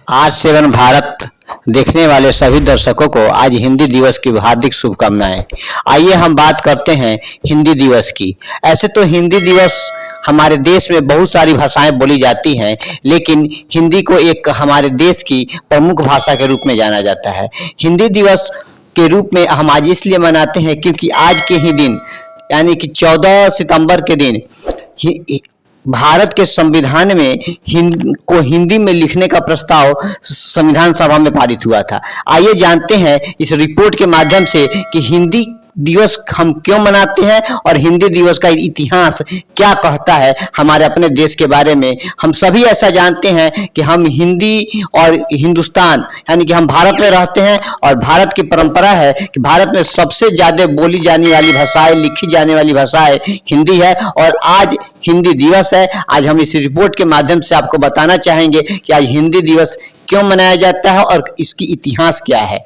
आज सेवन भारत देखने वाले सभी दर्शकों को आज हिंदी दिवस की हार्दिक शुभकामनाएं। आइए हम बात करते हैं हिंदी दिवस की। ऐसे तो हिंदी दिवस हमारे देश में बहुत सारी भाषाएं बोली जाती हैं, लेकिन हिंदी को एक हमारे देश की प्रमुख भाषा के रूप में जाना जाता है। हिंदी दिवस के रूप में हम आज इसलिए मनाते हैं क्योंकि आज के ही दिन यानी कि 14 सितंबर के दिन भारत के संविधान में हिंदी में लिखने का प्रस्ताव संविधान सभा में पारित हुआ था। आइए जानते हैं इस रिपोर्ट के माध्यम से कि हिंदी दिवस हम क्यों मनाते हैं और हिंदी दिवस का इतिहास क्या कहता है हमारे अपने देश के बारे में। हम सभी ऐसा जानते हैं कि हम हिंदी और हिंदुस्तान यानी कि हम भारत में रहते हैं और भारत की परंपरा है कि भारत में सबसे ज्यादा बोली जाने वाली भाषाएं, लिखी जाने वाली भाषाएं हिंदी है और आज हिंदी दिवस है। आज हम इस रिपोर्ट के माध्यम से आपको बताना चाहेंगे कि आज हिंदी दिवस क्यों मनाया जाता है और इसकी इतिहास क्या है।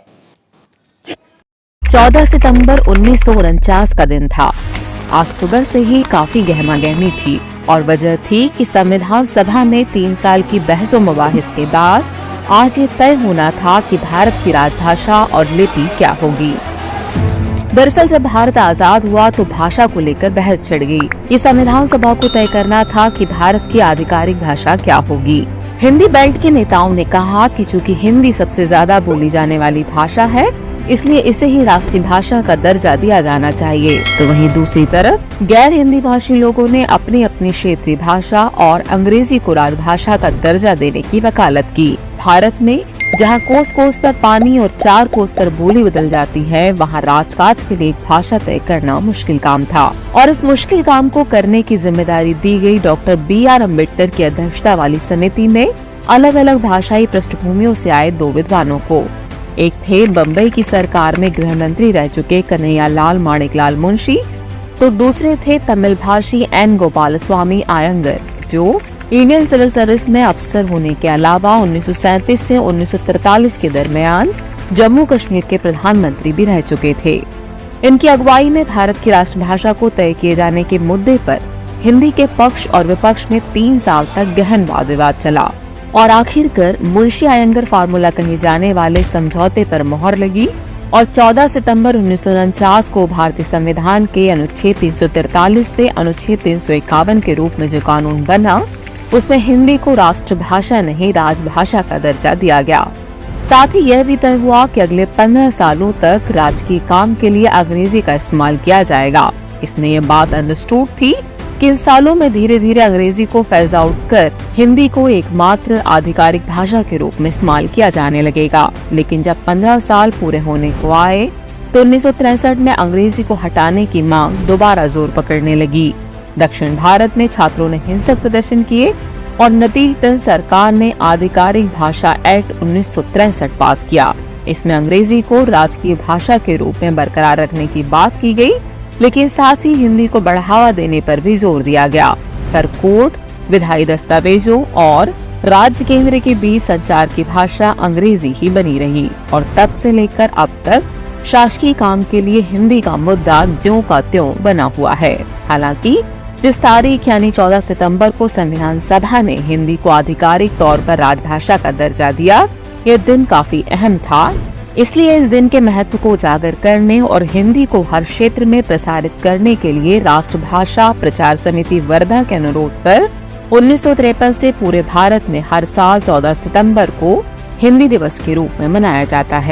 14 सितंबर 1949 का दिन था। आज सुबह से ही काफी गहमागहमी थी और वजह थी कि संविधान सभा में 3 साल की बहस व मुबाहिस के बाद आज ये तय होना था कि भारत की राजभाषा और लिपि क्या होगी। दरअसल जब भारत आजाद हुआ तो भाषा को लेकर बहस छिड़ गई। ये संविधान सभा को तय करना था कि भारत की आधिकारिक भाषा क्या होगी। हिंदी बेल्ट के नेताओं ने कहा कि चूंकि हिंदी सबसे ज्यादा बोली जाने वाली भाषा है, इसलिए इसे ही राष्ट्रीय भाषा का दर्जा दिया जाना चाहिए। तो वहीं दूसरी तरफ गैर हिंदी भाषी लोगों ने अपनी अपनी क्षेत्रीय भाषा और अंग्रेजी को राजभाषा का दर्जा देने की वकालत की। भारत में जहां कोस कोस पर पानी और 4 कोस पर बोली बदल जाती है, वहां राजकाज के लिए एक भाषा तय करना मुश्किल काम था और इस मुश्किल काम को करने की जिम्मेदारी दी गई डॉक्टर BR अम्बेडकर की अध्यक्षता वाली समिति में अलग अलग भाषाई पृष्ठभूमियों से आए 2 विद्वानों को। एक थे बम्बई की सरकार में गृह मंत्री रह चुके कन्हैयालाल माणिकलाल मुंशी, तो दूसरे थे तमिल भाषी N गोपालस्वामी आयंगर, जो इंडियन सिविल सर्विस में अफसर होने के अलावा 1937 से 1943 के दरमियान जम्मू कश्मीर के प्रधानमंत्री भी रह चुके थे। इनकी अगुवाई में भारत की राष्ट्रभाषा को तय किए जाने के मुद्दे पर हिंदी के पक्ष और विपक्ष में 3 साल तक गहन वाद विवाद चला और आखिरकार मुंशी आयंगर फार्मूला कहे जाने वाले समझौते पर मोहर लगी और 14 सितंबर 1949 को भारतीय संविधान के अनुच्छेद 343 से अनुच्छेद 351 के रूप में जो कानून बना, उसमें हिंदी को राष्ट्रभाषा नहीं राजभाषा का दर्जा दिया गया। साथ ही यह भी तय हुआ कि अगले 15 सालों तक राजकीय काम के लिए अंग्रेजी का इस्तेमाल किया जाएगा। इसमें यह बात अंडरस्टूड थी कि इन सालों में धीरे धीरे अंग्रेजी को फेज आउट कर हिंदी को एकमात्र आधिकारिक भाषा के रूप में इस्तेमाल किया जाने लगेगा। लेकिन जब 15 साल पूरे होने को आए तो 1963 में अंग्रेजी को हटाने की मांग दोबारा जोर पकड़ने लगी। दक्षिण भारत में छात्रों ने हिंसक प्रदर्शन किए और नतीजतन सरकार ने आधिकारिक भाषा एक्ट 1963 पास किया। इसमें अंग्रेजी को राजकीय भाषा के रूप में बरकरार रखने की बात की गई, लेकिन साथ ही हिंदी को बढ़ावा देने पर भी जोर दिया गया। पर कोर्ट, विधायी दस्तावेजों और राज्य केंद्र के बीच संचार की भाषा अंग्रेजी ही बनी रही और तब से लेकर अब तक शासकीय काम के लिए हिंदी का मुद्दा ज्यों का त्यों बना हुआ है। हालांकि जिस तारीख यानी 14 सितंबर को संविधान सभा ने हिंदी को आधिकारिक तौर पर राजभाषा का दर्जा दिया, यह दिन काफी अहम था। इसलिए इस दिन के महत्व को उजागर करने और हिंदी को हर क्षेत्र में प्रसारित करने के लिए राष्ट्रभाषा प्रचार समिति वर्धा के अनुरोध पर 1953 से पूरे भारत में हर साल 14 सितंबर को हिंदी दिवस के रूप में मनाया जाता है।